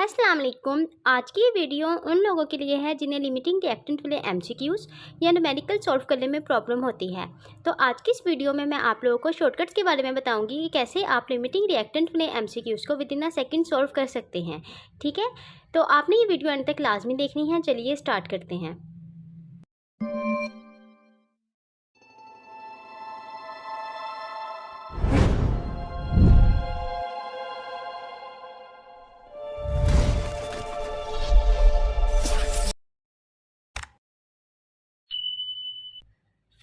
अस्सलाम वालेकुम। आज की वीडियो उन लोगों के लिए है जिन्हें लिमिटिंग रिएक्टेंट वाले एमसीक्यूज़ या न्यूमेरिकल सॉल्व करने में प्रॉब्लम होती है। तो आज की इस वीडियो में मैं आप लोगों को शॉर्टकट्स के बारे में बताऊंगी कि कैसे आप लिमिटिंग रिएक्टेंट वाले एमसीक्यूज़ को with in a second solve कर सकते हैं। ठीक है, तो आपने ये वीडियो अंत तक लाजमी देखनी है। चलिए स्टार्ट करते हैं।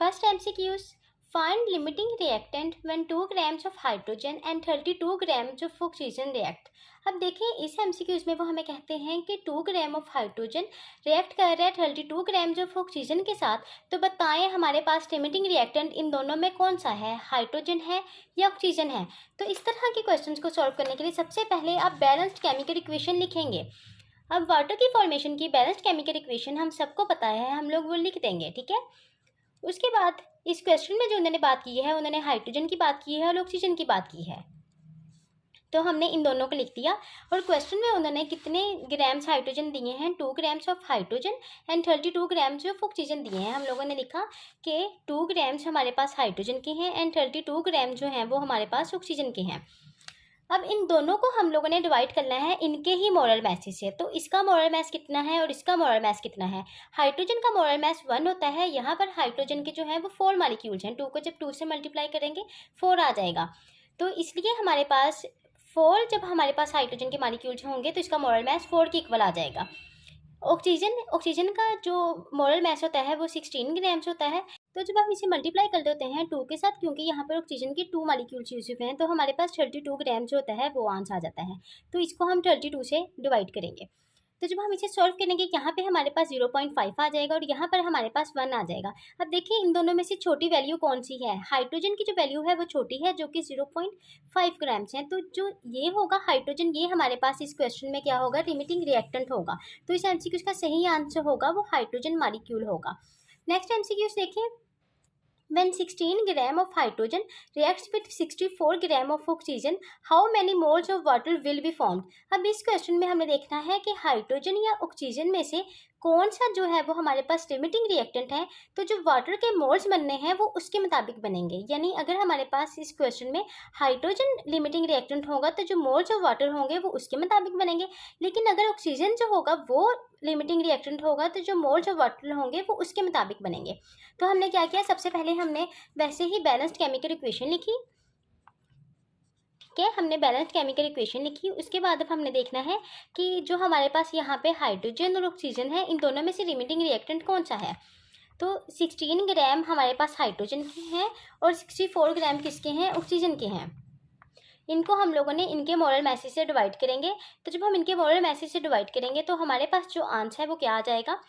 First MCQs, find limiting reactant when 2 grams of hydrogen and 32 grams of oxygen react। अब देखें इस MCQs में वो हमें कहते हैं कि 2 ग्राम ऑफ हाइड्रोजन रिएक्ट कर रहा है 32 ग्राम्स ऑफ ऑक्सीजन के साथ। तो बताएं हमारे पास लिमिटिंग रिएक्टेंट इन दोनों में कौन सा है, हाइड्रोजन है या ऑक्सीजन है। तो इस तरह के क्वेश्चंस को सॉल्व करने के लिए सबसे पहले आप बैलेंस्ड केमिकल इक्वेशन लिखेंगे। अब वाटर की फॉर्मेशन की बैलेंस्ड केमिकल इक्वेशन हम सबको पता है, हम लोग वो लिख देंगे। ठीक है, उसके बाद इस क्वेश्चन में जो उन्होंने बात की है, उन्होंने हाइड्रोजन की बात की है और ऑक्सीजन की बात की है। तो हमने इन दोनों को लिख दिया। और क्वेश्चन में उन्होंने कितने ग्राम्स हाइड्रोजन दिए हैं, 2 grams of hydrogen and 32 grams of oxygen दिए हैं। हम लोगों ने लिखा कि 2 ग्राम्स हमारे पास हाइड्रोजन के हैं एंड 32 ग्राम जो हैं वो हमारे पास ऑक्सीजन के हैं। अब इन दोनों को हम लोगों ने डिवाइड करना है इनके ही मोलर मैसेज से। तो इसका मोलर मैस कितना है और इसका मोलर मैस कितना है। हाइड्रोजन का मोलर मैस 1 होता है। यहाँ पर हाइड्रोजन के जो है वो 4 मॉलिक्यूल्स हैं। 2 को जब 2 से मल्टीप्लाई करेंगे 4 आ जाएगा। तो इसलिए हमारे पास 4, जब हमारे पास हाइड्रोजन के मॉलिक्यूल्स होंगे तो इसका मोलर मैस 4 के इक्वल आ जाएगा। ऑक्सीजन का जो मोलर मैस होता है वो 16 ग्राम्स होता है। तो जब हम इसे मल्टीप्लाई कर देते हैं 2 के साथ, क्योंकि यहाँ पर ऑक्सीजन के 2 मॉलिक्यूल्स यूज हुए हैं, तो हमारे पास 32 ग्राम जो होता है वो आंसर आ जाता है। तो इसको हम 32 से डिवाइड करेंगे। तो जब हम इसे सॉल्व करेंगे यहाँ पे हमारे पास 0.5 आ जाएगा और यहाँ पर हमारे पास 1 आ जाएगा। अब देखिए इन दोनों में से छोटी वैल्यू कौन सी है। हाइड्रोजन की जो वैल्यू है वो छोटी है, जो कि 0.5 ग्राम्स है। तो जो ये होगा हाइड्रोजन, ये हमारे पास इस क्वेश्चन में क्या होगा, लिमिटिंग रिएक्टेंट होगा। तो इस एमसीक्यू का सही आंसर होगा वो हाइड्रोजन मॉलिक्यूल होगा। नेक्स्ट एमसीक्यू देखिए, when 16 gram of hydrogen reacts with 64 gram of oxygen, how many moles of water will be formed। अब इस क्वेश्चन में हमें देखना है कि हाइड्रोजन या ऑक्सीजन में से कौन सा जो है वो हमारे पास लिमिटिंग रिएक्टेंट है। तो जो वाटर के मोल्स बनने हैं वो उसके मुताबिक बनेंगे। यानी अगर हमारे पास इस क्वेश्चन में हाइड्रोजन लिमिटिंग रिएक्टेंट होगा तो जो मोल्स ऑफ वाटर होंगे वो उसके मुताबिक बनेंगे। लेकिन अगर ऑक्सीजन जो होगा वो लिमिटिंग रिएक्टेंट होगा तो जो मोल्स ऑफ वाटर होंगे वो उसके मुताबिक बनेंगे। तो हमने क्या किया, सबसे पहले हमने वैसे ही बैलेंस्ड केमिकल इक्वेशन लिखी। ठीक है, हमने बैलेंस्ड केमिकल इक्वेशन लिखी। उसके बाद अब हमने देखना है कि जो हमारे पास यहाँ पे हाइड्रोजन और ऑक्सीजन है, इन दोनों में से लिमिटिंग रिएक्टेंट कौन सा है। तो 16 ग्राम हमारे पास हाइड्रोजन के हैं और 64 ग्राम किसके हैं, ऑक्सीजन के हैं। इनको हम लोगों ने इनके मोलर मैसेज से डिवाइड करेंगे। तो जब हम इनके मोलर मैसेज से डिवाइड करेंगे तो हमारे पास जो आंसर है वो क्या आ जाएगा,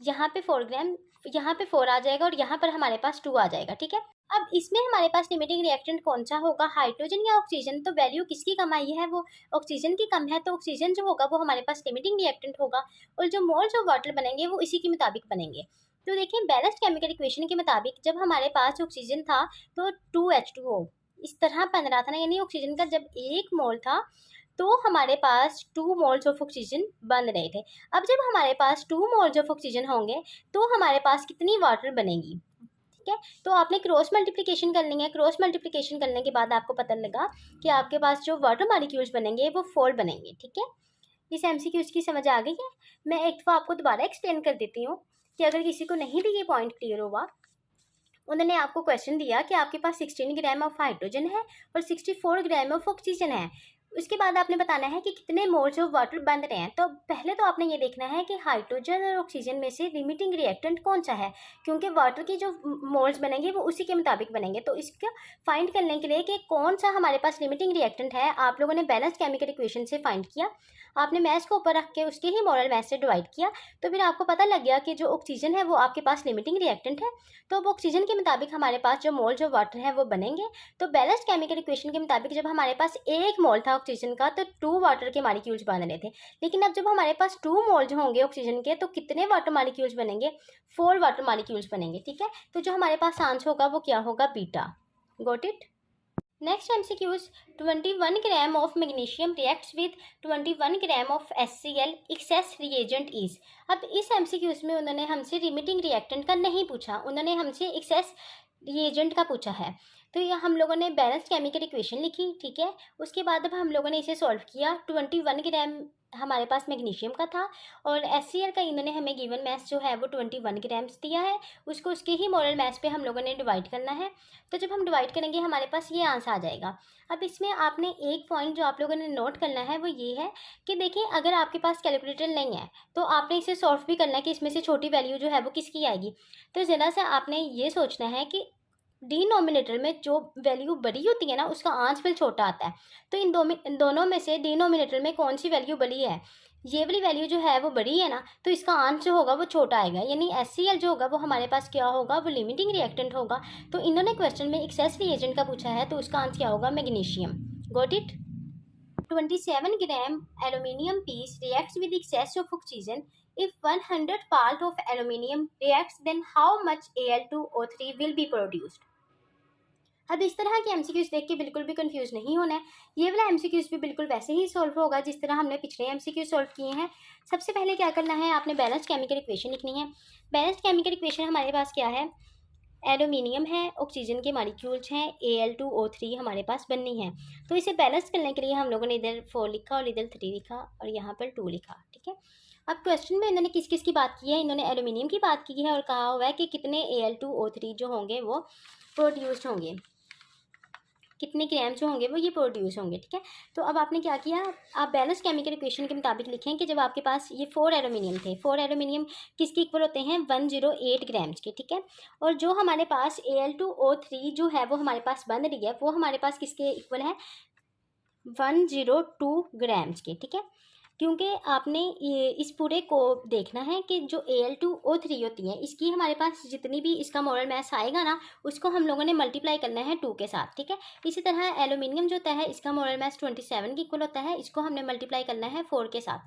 यहाँ पे 4 ग्राम, यहाँ पे 4 आ जाएगा और यहाँ पर हमारे पास 2 आ जाएगा। ठीक है, अब इसमें हमारे पास लिमिटिंग रिएक्टेंट कौन सा होगा, हाइड्रोजन या ऑक्सीजन। तो वैल्यू किसकी कम आई है, वो ऑक्सीजन की कम है। तो ऑक्सीजन जो होगा वो हमारे पास लिमिटिंग रिएक्टेंट होगा और जो मोल्स ऑफ वाटर बनेंगे वो इसी के मुताबिक बनेंगे। तो देखिए बैलेंस्ड केमिकल इक्वेशन के मुताबिक जब हमारे पास ऑक्सीजन था तो 2H2O इस तरह बन रहा था ना, यानी ऑक्सीजन का जब 1 मोल था तो हमारे पास 2 मोल्स ऑफ ऑक्सीजन बन रहे थे। अब जब हमारे पास 2 मोल्स ऑफ ऑक्सीजन होंगे तो हमारे पास कितनी वाटर बनेगी। ठीक है, तो आपने क्रॉस मल्टीप्लिकेशन करनी है। क्रॉस मल्टीप्लिकेशन करने के बाद आपको पता लगा कि आपके पास जो वाटर मॉलिक्यूल्स बनेंगे वो 4 बनेंगे। ठीक है, इस एमसीक्यूज की समझ आ गई है। मैं एक दफ़ा आपको दोबारा एक्सप्लेन कर देती हूँ कि अगर किसी को नहीं भी ये पॉइंट क्लियर हुआ। उन्होंने आपको क्वेश्चन दिया कि आपके पास 16 ग्राम ऑफ हाइड्रोजन है और 64 ग्राम ऑफ ऑक्सीजन है। उसके बाद आपने बताना है कि कितने मोल्स ऑफ वाटर बन रहे हैं। तो पहले तो आपने ये देखना है कि हाइड्रोजन और ऑक्सीजन में से लिमिटिंग रिएक्टेंट कौन सा है, क्योंकि वाटर की जो मोल्स बनेंगे वो उसी के मुताबिक बनेंगे। तो इसका फाइंड करने के लिए कि कौन सा हमारे पास लिमिटिंग रिएक्टेंट है, आप लोगों ने बैलेंस केमिकल इक्वेशन से फाइंड किया। आपने मैथ्स को ऊपर रख के उसके ही मोलर मैथ से डिवाइड किया। तो फिर आपको पता लग गया कि जो ऑक्सीजन है वो आपके पास लिमिटिंग रिएक्टेंट है। तो अब ऑक्सीजन के मुताबिक हमारे पास जो मोल्स ऑफ वाटर है वो बनेंगे। तो बैलेंस्ड केमिकल इक्वेशन के मुताबिक जब हमारे पास 1 मोल था ऑक्सीजन का तो 2 वाटर के मॉलिक्यूल्स बन रहे थे। लेकिन अब जब हमारे पास 2 मोल्स होंगे ऑक्सीजन के तो कितने वाटर मॉलिक्यूल्स बनेंगे, 4 वाटर मॉलिक्यूल्स बनेंगे। ठीक है, तो जो हमारे पास आंसर होगा वो क्या होगा, beta. Got it. Next MCQs 21 gram of magnesium reacts with 21 gram of HCl access reagent is. अब इस MCQs में उन्होंने हमसे रिमिटिंग रिएक्टेंट का नहीं पूछा, उन्होंने हमसे एक्सेस रिएजेंट का पूछा है। तो ये हम लोगों ने बैलेंस्ड केमिकल इक्वेशन लिखी, ठीक है। उसके बाद अब हम लोगों ने इसे सॉल्व किया। 21 ग्राम हमारे पास मैग्नीशियम का था और HCl का इन्होंने हमें गिवन मैथ जो है वो 21 ग्राम्स दिया है, उसको उसके ही मोलर मैथ पे हम लोगों ने डिवाइड करना है। तो जब हम डिवाइड करेंगे हमारे पास ये आंसर आ जाएगा। अब इसमें आपने एक पॉइंट जो आप लोगों ने नोट करना है वो ये है कि देखिए, अगर आपके पास कैलकुलेटर नहीं है तो आपने इसे सॉल्व भी करना है कि इसमें से छोटी वैल्यू जो है वो किसकी आएगी। तो ज़रा सा आपने ये सोचना है कि डिनोमिनेटर में जो वैल्यू बड़ी होती है ना उसका आंसर छोटा आता है। तो इन दोनों में से डिनोमिनेटर में कौन सी वैल्यू बड़ी है, ये वाली वैल्यू जो है वो बड़ी है ना, तो इसका आंसर जो होगा वो छोटा आएगा। यानी HCl जो होगा वो हमारे पास क्या होगा, वो लिमिटिंग रिएक्टेंट होगा। तो इन्होंने क्वेश्चन में एक्सेस रिएजेंट का पूछा है तो उसका आंसर क्या होगा, magnesium. Got it. 27 gram aluminium piece reacts with excess of oxygen. If 100 part of aluminium reacts, then how much Al2O3 will be produced? अब इस तरह के MCQs देख के बिल्कुल भी कंफ्यूज नहीं होना है। ये वाला MCQs भी बिल्कुल वैसे ही सॉल्व होगा जिस तरह हमने पिछले MCQ सॉल्व किए हैं। सबसे पहले क्या करना है, आपने बैलेंस्ड केमिकल इक्वेशन लिखनी है। बैलेंस्ड केमिकल इक्वेशन हमारे पास क्या है, एल्यूमिनियम है, ऑक्सीजन के मॉलिक्यूल्स हैं, Al2O3 हमारे पास बननी है। तो इसे बैलेंस करने के लिए हम लोगों ने इधर 4 लिखा और इधर 3 लिखा और यहाँ पर 2 लिखा, ठीक है। अब क्वेश्चन में इन्होंने किस किस की बात की है, इन्होंने एल्यूमिनियम की बात की है और कहा हुआ है कि कितने Al2O3 जो होंगे वो प्रोड्यूस होंगे, कितने ग्राम जो होंगे वो ये प्रोड्यूस होंगे, ठीक है। तो अब आपने क्या किया, आप बैलेंस केमिकल इक्वेशन के मुताबिक लिखें कि जब आपके पास ये 4 एल्यूमिनियम थे, 4 एल्यूमिनियम किसके इक्वल होते हैं, 108 ग्राम्स के, ठीक है। और जो हमारे पास Al2O3 जो है वो हमारे पास बन रही है वो हमारे पास किसके इक्वल है, 102 ग्राम्स के, ठीक है। क्योंकि आपने ये इस पूरे को देखना है कि जो Al2O3 होती है इसकी हमारे पास जितनी भी इसका मोलर मास आएगा ना उसको हम लोगों ने मल्टीप्लाई करना है 2 के साथ, ठीक है। इसी तरह एल्यूमिनियम जो होता है इसका मोलर मास 27 के इक्वल होता है, इसको हमने मल्टीप्लाई करना है 4 के साथ,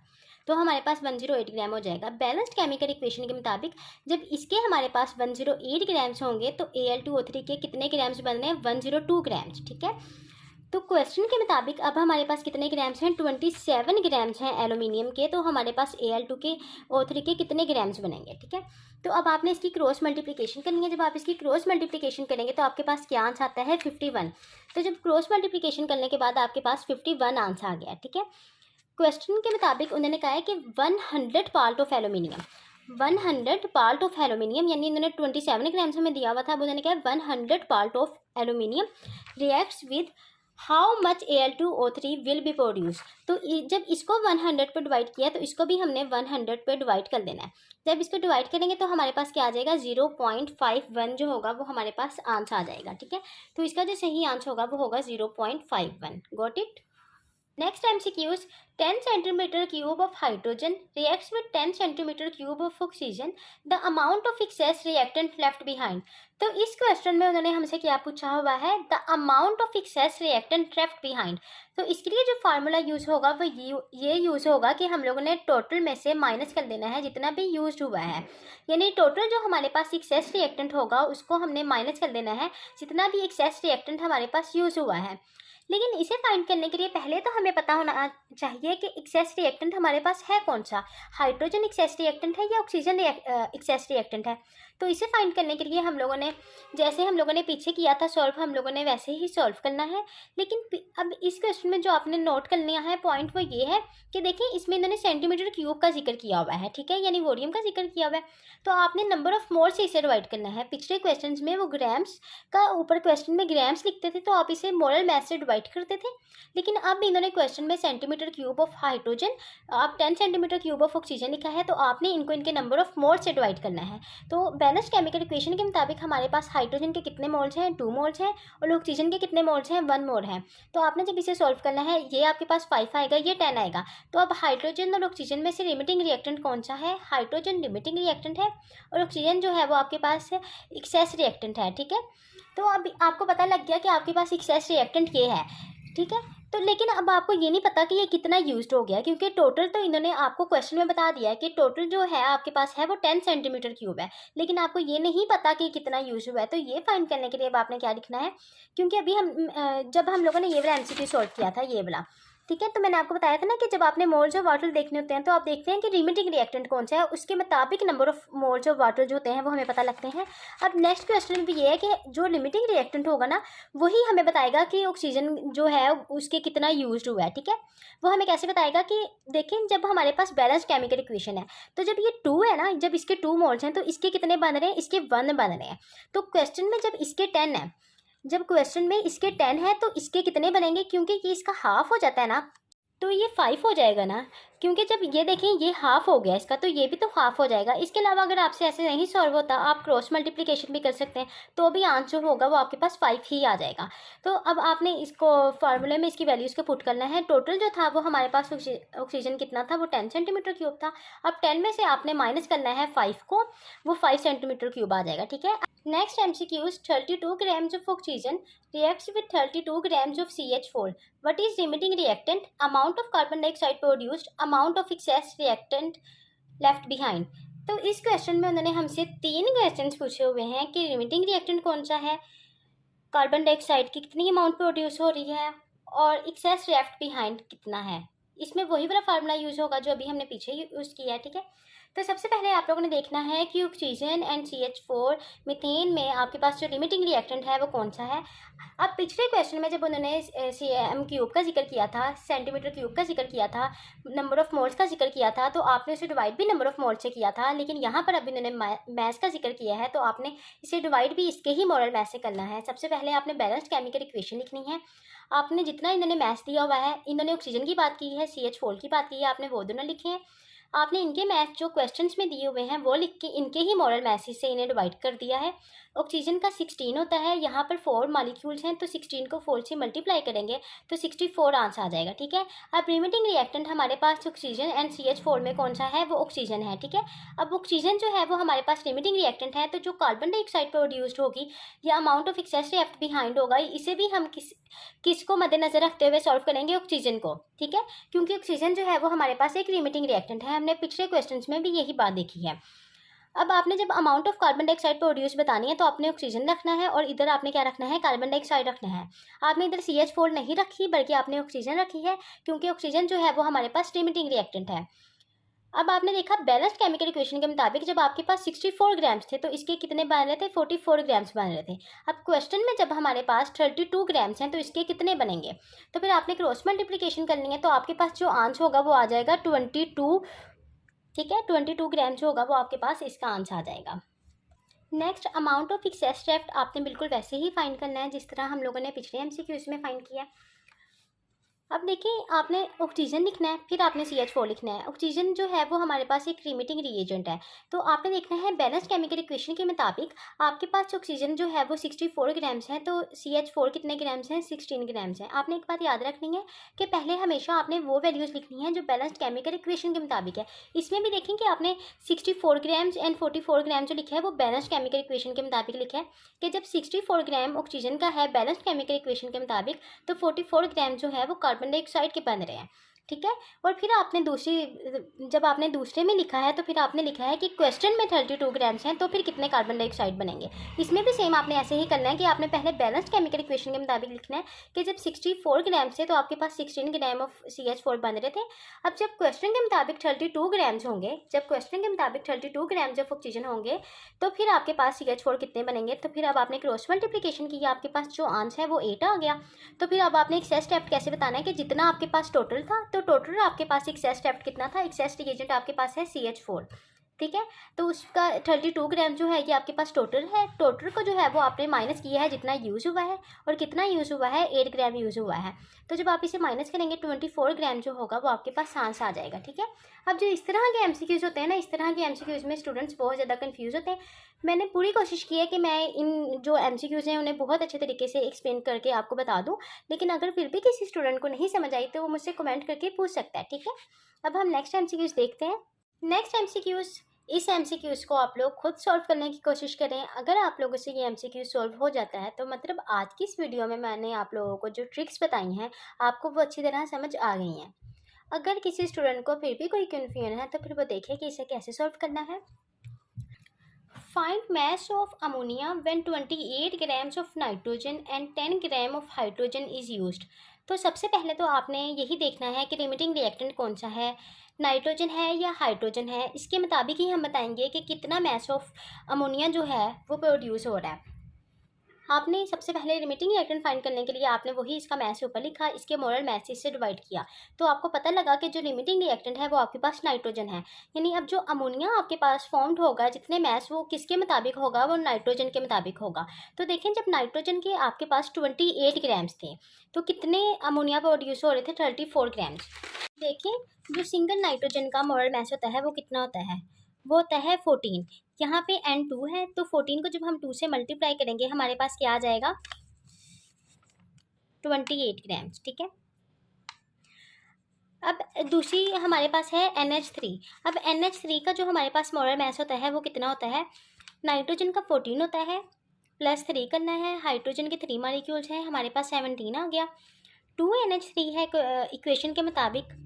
तो हमारे पास 108 ग्राम हो जाएगा। बैलेंस्ड केमिकल इक्वेशन के मुताबिक जब इसके हमारे पास 108 ग्राम्स होंगे तो Al2O3 के कितने ग्राम्स बनने हैं, 102 ग्राम्स, ठीक है। तो क्वेश्चन के मुताबिक अब हमारे पास कितने ग्राम्स हैं, 27 ग्राम्स हैं एल्यूमिनियम के, तो हमारे पास Al2O3 के कितने ग्राम्स बनेंगे, ठीक है। तो अब आपने इसकी क्रॉस मल्टीप्लिकेशन करनी है। जब आप इसकी क्रॉस मल्टीप्लिकेशन करेंगे तो आपके पास क्या आंसर आता है, 51। तो जब क्रॉस मल्टीप्लिकेशन करने के बाद आपके पास 51 आंसर आ गया, ठीक है। क्वेश्चन के मुताबिक उन्होंने कहा है कि 100 part of aluminium, 100 part of aluminium, यानी इन्होंने 27 ग्राम्स हमें दिया हुआ था, अब उन्होंने कहा 100 part of aluminium reacts with how much Al2O3 will be produce. तो जब इसको 100 पे डिवाइड किया तो इसको भी हमने 100 पे डिवाइड कर देना है। जब इसको डिवाइड करेंगे तो हमारे पास क्या आ जाएगा, 0.51 जो होगा वो हमारे पास आंसर आ जाएगा, ठीक है। तो इसका जो सही आंसर होगा वो होगा 0.51। Got it. Next MCQs, 10 centimeter cube of hydrogen reacts with 10 centimeter cube of oxygen. The amount of excess reactant left behind. तो इस क्वेश्चन में उन्होंने हमसे क्या पूछा हुआ है, the amount of excess reactant left behind. तो इसके लिए जो फार्मूला यूज़ होगा वो ये यूज़ होगा कि हम लोगों ने टोटल में से माइनस कर देना है जितना भी यूज हुआ है। यानी टोटल जो हमारे पास एक्सेस रिएक्टेंट होगा उसको हमने माइनस कर देना है जितना भी एक्सेस रिएक्टेंट हमारे पास यूज़ हुआ है। लेकिन इसे फाइंड करने के लिए पहले तो हमें पता होना चाहिए कि एक्सेस रिएक्टेंट हमारे पास है कौन सा, हाइड्रोजन एक्सेस रिएक्टेंट है या ऑक्सीजन एक्सेस रिएक्टेंट है। तो इसे फाइंड करने के लिए हम लोगों ने जैसे हम लोगों ने पीछे किया था सॉल्व, हम लोगों ने वैसे ही सॉल्व करना है। लेकिन अब इस क्वेश्चन में जो आपने नोट करना है पॉइंट वो ये है कि देखिए इसमें इन्होंने सेंटीमीटर क्यूब का जिक्र किया हुआ है, ठीक है, यानी वॉल्यूम का जिक्र किया हुआ है। तो आपने नंबर ऑफ मोल से इसे डिवाइड करना है। पिछले क्वेश्चन में वो ग्राम्स का ऊपर क्वेश्चन में ग्राम्स लिखते थे तो आप इसे मोलर मास से डिवाइड करते थे, लेकिन अब इन्होंने क्वेश्चन में सेंटीमीटर क्यूब ऑफ हाइड्रोजन, आप 10 सेंटीमीटर क्यूब ऑफ ऑक्सीजन लिखा है तो आपने इनको इनके नंबर ऑफ मोल से डिवाइड करना है। तो बैलेंस्ड केमिकल इक्वेशन के मुताबिक हमारे पास हाइड्रोजन के कितने मोल्स हैं, 2 मोल्स हैं, और ऑक्सीजन के कितने मोल्स हैं, 1 मोल है। तो आपने जब इसे सॉल्व करना है ये आपके पास 5 आएगा, ये 10 आएगा। तो अब हाइड्रोजन और ऑक्सीजन में से लिमिटिंग रिएक्टेंट कौन सा है, हाइड्रोजन लिमिटिंग रिएक्टेंट है और ऑक्सीजन जो है वो आपके पास एक्सेस रिएक्टेंट है, ठीक है। तो अब आपको पता लग गया कि आपके पास एक्सेस रिएक्टेंट ये है, ठीक है। तो लेकिन अब आपको ये नहीं पता कि ये कितना यूज्ड हो गया, क्योंकि टोटल तो इन्होंने आपको क्वेश्चन में बता दिया है कि टोटल जो है आपके पास है वो 10 सेंटीमीटर क्यूब है, लेकिन आपको ये नहीं पता कि कितना यूज हुआ है। तो ये फाइंड करने के लिए अब आपने क्या लिखना है, क्योंकि अभी जब हम लोगों ने ये वाला एमसीक्यू सॉल्व किया था, ये वाला, ठीक है, तो मैंने आपको बताया था ना कि जब आपने मोल्स ऑफ वाटर देखने होते हैं तो आप देखते हैं कि लिमिटिंग रिएक्टेंट कौन सा है, उसके मुताबिक number of moles of water जो होते हैं वो हमें पता लगते हैं। अब नेक्स्ट क्वेश्चन में भी ये है कि जो लिमिटिंग रिएक्टेंट होगा ना वही हमें बताएगा कि ऑक्सीजन जो है उसके कितना यूज्ड हुआ है, ठीक है। वो हमें कैसे बताएगा कि देखें, जब हमारे पास बैलेंस केमिकल इक्वेशन है तो जब ये 2 है ना, जब इसके 2 मोल्स हैं तो इसके कितने बन रहे हैं, इसके 1 बन रहे हैं। तो क्वेश्चन में जब इसके 10 है, जब क्वेश्चन में इसके 10 है तो इसके कितने बनेंगे, क्योंकि ये इसका हाफ हो जाता है ना, तो ये 5 हो जाएगा ना, क्योंकि जब ये देखें ये हाफ हो गया इसका, तो ये भी तो हाफ हो जाएगा। इसके अलावा अगर आपसे ऐसे नहीं सॉल्व होता, आप क्रॉस मल्टीप्लिकेशन भी कर सकते हैं, तो भी आंसर होगा वो आपके पास 5 ही आ जाएगा। तो अब आपने इसको फार्मूले में इसकी वैल्यूज़ को पुट करना है। टोटल जो था वो हमारे पास ऑक्सीजन कितना था, वो 10 सेंटीमीटर क्यूब था। अब 10 में से आपने माइनस करना है 5 को, वो 5 सेंटीमीटर क्यूब आ जाएगा, ठीक है। Next MCQs, 32 grams of oxygen reacts with 32 grams of CH4. What is limiting reactant? Amount of carbon dioxide produced, amount of excess reactant left behind. तो इस क्वेश्चन में उन्होंने हमसे 3 क्वेश्चंस पूछे हुए हैं कि लिमिटिंग रिएक्टेंट कौन सा है, कार्बन डाइऑक्साइड की कितनी अमाउंट प्रोड्यूस हो रही है, और एक्सेस लेफ्ट बिहाइंड कितना है। इसमें वही वाला फार्मूला यूज़ होगा जो अभी हमने पीछे यूज़ किया है, ठीक है। तो सबसे पहले आप लोगों ने देखना है कि ऑक्सीजन एंड CH4 मीथेन में आपके पास जो लिमिटिंग रिएक्टेंट है वो कौन सा है। अब पिछले क्वेश्चन में जब उन्होंने cm क्यूब का जिक्र किया था, सेंटीमीटर क्यूब का जिक्र किया था, नंबर ऑफ मोल्स का जिक्र किया था, तो आपने उसे डिवाइड भी नंबर ऑफ मोल्स से किया था। लेकिन यहाँ पर अभी उन्होंने मैस का जिक्र किया है, तो आपने इसे डिवाइड भी इसके ही मोरल मैस से करना है। सबसे पहले आपने बैलेंस्ड केमिकल इक्वेशन लिखनी है। आपने जितना इन्होंने मैथ्स दिया हुआ है, इन्होंने ऑक्सीजन की बात की है, CH4 की बात की है, आपने वो दोनों लिखे हैं। आपने इनके मैथ जो क्वेश्चंस में दिए हुए हैं वो लिख के इनके ही मॉरल मैसेज से इन्हें डिवाइड कर दिया है। ऑक्सीजन का 16 होता है, यहाँ पर 4 मॉलिक्यूल्स हैं, तो 16 को 4 से मल्टीप्लाई करेंगे तो 64 आंसर आ जाएगा, ठीक है। अब लिमिटिंग रिएक्टेंट हमारे पास ऑक्सीजन एंड CH4 में कौन सा है, वो ऑक्सीजन है, ठीक है। अब ऑक्सीजन जो है वो हमारे पास लिमिटिंग रिएक्टेंट है, तो जो कार्बन डाइऑक्साइड प्रोड्यूस्ड होगी या amount of excess left behind होगा, इसे भी हम किसको मद्देनजर रखते हुए सॉल्व करेंगे, ऑक्सीजन को, ठीक है। क्योंकि ऑक्सीजन जो है वो हमारे पास एक लिमिटिंग रिएक्टेंट है, हमने पिछले क्वेश्चंस में भी यही बात देखी है। अब आपने जब amount of carbon dioxide produce बतानी है तो आपने ऑक्सीजन रखना है और इधर आपने क्या रखना है, कार्बन डाइऑक्साइड रखना है। आपने इधर CH4 नहीं रखी बल्कि आपने ऑक्सीजन रखी है, क्योंकि ऑक्सीजन जो है वो हमारे पास लिमिटिंग रिएक्टेंट है। अब आपने देखा बैलेंस्ड केमिकल इक्वेशन के मुताबिक जब आपके पास 64 ग्राम्स थे तो इसके कितने बन रहे थे, 44 ग्राम्स बन रहे थे। अब क्वेश्चन में जब हमारे पास 32 ग्राम्स हैं तो इसके कितने बनेंगे, तो फिर आपने क्रॉस मल्टीप्लिकेशन करनी है, तो आपके पास जो आंसर होगा वो आ जाएगा 22, ठीक है। 22 ग्राम जो होगा वो आपके पास इसका आंसर आ जाएगा। Next, amount of excess left आपने बिल्कुल वैसे ही फाइंड करना है जिस तरह हम लोगों ने पिछले MCQs में फाइंड किया। अब देखिए, आपने ऑक्सीजन लिखना है, फिर आपने CH4 लिखना है। ऑक्सीजन जो है वो हमारे पास एक लिमिटिंग रिएजेंट है, तो आपने देखना है बैलेंस केमिकल इक्वेशन के मुताबिक आपके पास ऑक्सीजन जो है वो 64 ग्राम्स है, तो CH4 कितने ग्राम्स हैं, 16 ग्राम्स हैं। आपने एक बात याद रखनी है कि पहले हमेशा आपने वो वैल्यूज़ लिखनी है जो बैलेंस्ड केमिकल इक्वेशन के मुताबिक है। इसमें भी देखें कि आपने 64 ग्राम्स एंड 44 ग्राम जो लिखा है वो बैलेंस्ड केमिकल इक्वेशन के मुताबिक लिखा है कि जब 64 ग्राम ऑक्सीजन का है बैलेंस्ड केमिकल इक्वेशन के मुताबिक, तो 44 ग्राम जो है वो कार्बन डाइऑक्साइड के बन रहे हैं, ठीक है। और फिर आपने जब आपने दूसरे में लिखा है तो फिर आपने लिखा है कि क्वेश्चन में 32 ग्राम्स हैं, तो फिर कितने कार्बन डाइऑक्साइड बनेंगे। इसमें भी सेम आपने ऐसे ही करना है कि आपने पहले बैलेंस्ड केमिकल इक्वेशन के मुताबिक लिखना है कि जब 64 ग्राम्स थे तो आपके पास 16 ग्राम ऑफ CH4 बन रहे थे। अब जब क्वेश्चन के मुताबिक 32 ग्राम्स होंगे, जब क्वेश्चन के मुताबिक 32 ग्राम्स ऑफ ऑक्सीजन होंगे, तो फिर आपके पास CH4 कितने बनेंगे। तो फिर अब आपने क्रॉस मल्टीप्लिकेशन की, आपके पास जो आंसर है वो 8 आ गया। तो फिर अब आपने एक्सेस लेफ्ट कैसे बताना है कि जितना आपके पास टोटल था, तो टोटल आपके पास एक्सेस लेफ्ट कितना था, एक्सेस रिएजेंट आपके पास है CH4, ठीक है। तो उसका 32 ग्राम जो है ये आपके पास टोटल है। टोटल को जो है वो आपने माइनस किया है जितना यूज़ हुआ है, और कितना यूज़ हुआ है, 8 ग्राम यूज़ हुआ है। तो जब आप इसे माइनस करेंगे 24 ग्राम जो होगा वो आपके पास आंसर आ जाएगा, ठीक है। अब जो इस तरह के MCQs होते हैं ना, इस तरह के MCQs में स्टूडेंट्स बहुत ज़्यादा कन्फ्यूज़ होते हैं। मैंने पूरी कोशिश की है कि मैं इन जो MCQs हैं उन्हें बहुत अच्छे तरीके से एक्सप्लेन करके आपको बता दूँ, लेकिन अगर फिर भी किसी स्टूडेंट को नहीं समझ आई तो वो मुझसे कमेंट करके पूछ सकता है, ठीक है। अब हम नेक्स्ट MCQs देखते हैं। नेक्स्ट MCQs इस MCQs को आप लोग खुद सॉल्व करने की कोशिश करें। अगर आप लोगों से ये MCQ सॉल्व हो जाता है तो मतलब आज की इस वीडियो में मैंने आप लोगों को जो ट्रिक्स बताई हैं आपको वो अच्छी तरह समझ आ गई हैं। अगर किसी स्टूडेंट को फिर भी कोई कन्फ्यूजन है तो फिर वो देखे कि इसे कैसे सॉल्व करना है। Find mass of ammonia when 28 grams of nitrogen and 10 gram of hydrogen is used। तो सबसे पहले तो आपने यही देखना है कि लिमिटिंग रिएक्टेंट कौन सा है, नाइट्रोजन है या हाइड्रोजन है। इसके मुताबिक ही हम बताएंगे कि कितना मैस ऑफ अमोनिया जो है वो प्रोड्यूस हो रहा है। आपने सबसे पहले लिमिटिंग रिएक्टेंट फाइंड करने के लिए आपने वही इसका मैस ऊपर लिखा, इसके मोलर मैस से इससे डिवाइड किया, तो आपको पता लगा कि जो लिमिटिंग रिएक्टेंट है वो आपके पास नाइट्रोजन है। यानी अब जो अमोनिया आपके पास फॉर्म्ड होगा, जितने मैस वो किसके मुताबिक होगा, वो नाइट्रोजन के मुताबिक होगा। तो देखें, जब नाइट्रोजन के आपके पास 28 ग्राम्स थे तो कितने अमोनिया प्रोड्यूस हो रहे थे? 34 ग्राम्स। देखें, जो सिंगल नाइट्रोजन का मोलर मैस होता है वो कितना होता है? वो होता है 14। यहाँ पे N2 है तो 14 को जब हम 2 से मल्टीप्लाई करेंगे हमारे पास क्या आ जाएगा? 28 ग्राम्स। ठीक है। अब दूसरी हमारे पास है NH3। अब NH3 का जो हमारे पास मोलर मैस होता है वो कितना होता है? नाइट्रोजन का 14 होता है, प्लस 3 करना है, हाइड्रोजन के 3 मॉलिक्यूल्स हैं, हमारे पास 17 आ गया। 2NH3 है इक्वेशन के मुताबिक,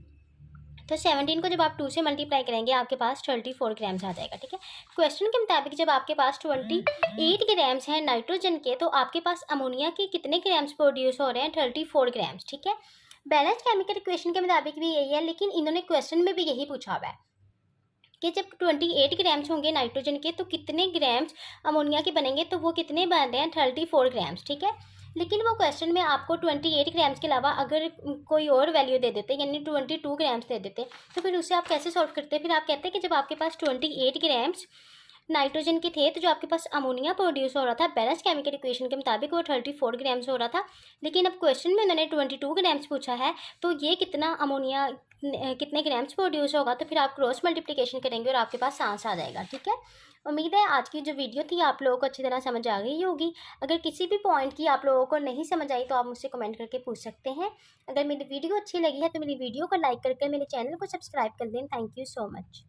तो 17 को जब आप 2 से मल्टीप्लाई करेंगे आपके पास 34 ग्राम्स आ जाएगा। ठीक है। क्वेश्चन के मुताबिक जब आपके पास 28 ग्राम्स हैं नाइट्रोजन के, तो आपके पास अमोनिया के कितने ग्राम्स प्रोड्यूस हो रहे हैं? 34 ग्राम्स। ठीक है। बैलेंस केमिकल इक्वेशन के मुताबिक भी यही है, लेकिन इन्होंने क्वेश्चन में भी यही पूछा हुआ है कि जब 28 ग्राम्स होंगे नाइट्रोजन के तो कितने ग्राम्स अमोनिया के बनेंगे, तो वो कितने बन रहे हैं? 34 ग्राम्स। ठीक है। लेकिन वो क्वेश्चन में आपको 28 ग्राम्स के अलावा अगर कोई और वैल्यू दे देते, यानी 22 ग्राम्स दे देते, तो फिर उससे आप कैसे सॉल्व करते? फिर आप कहते हैं कि जब आपके पास 28 ग्राम्स नाइट्रोजन के थे तो जो आपके पास अमोनिया प्रोड्यूस हो रहा था बैलेंस केमिकल इक्वेशन के मुताबिक वो 34 ग्राम्स हो रहा था। लेकिन अब क्वेश्चन में उन्होंने 22 ग्राम्स पूछा है, तो ये कितना अमोनिया कितने ग्राम्स प्रोड्यूस होगा, तो फिर आप क्रॉस मल्टीप्लिकेशन करेंगे और आपके पास आंसर आ जाएगा। ठीक है। उम्मीद है आज की जो वीडियो थी आप लोगों को अच्छी तरह समझ आ गई होगी। अगर किसी भी पॉइंट की आप लोगों को नहीं समझ आई तो आप मुझसे कमेंट करके पूछ सकते हैं। अगर मेरी वीडियो अच्छी लगी है तो मेरी वीडियो को लाइक करके मेरे चैनल को सब्सक्राइब कर दें। Thank you so much.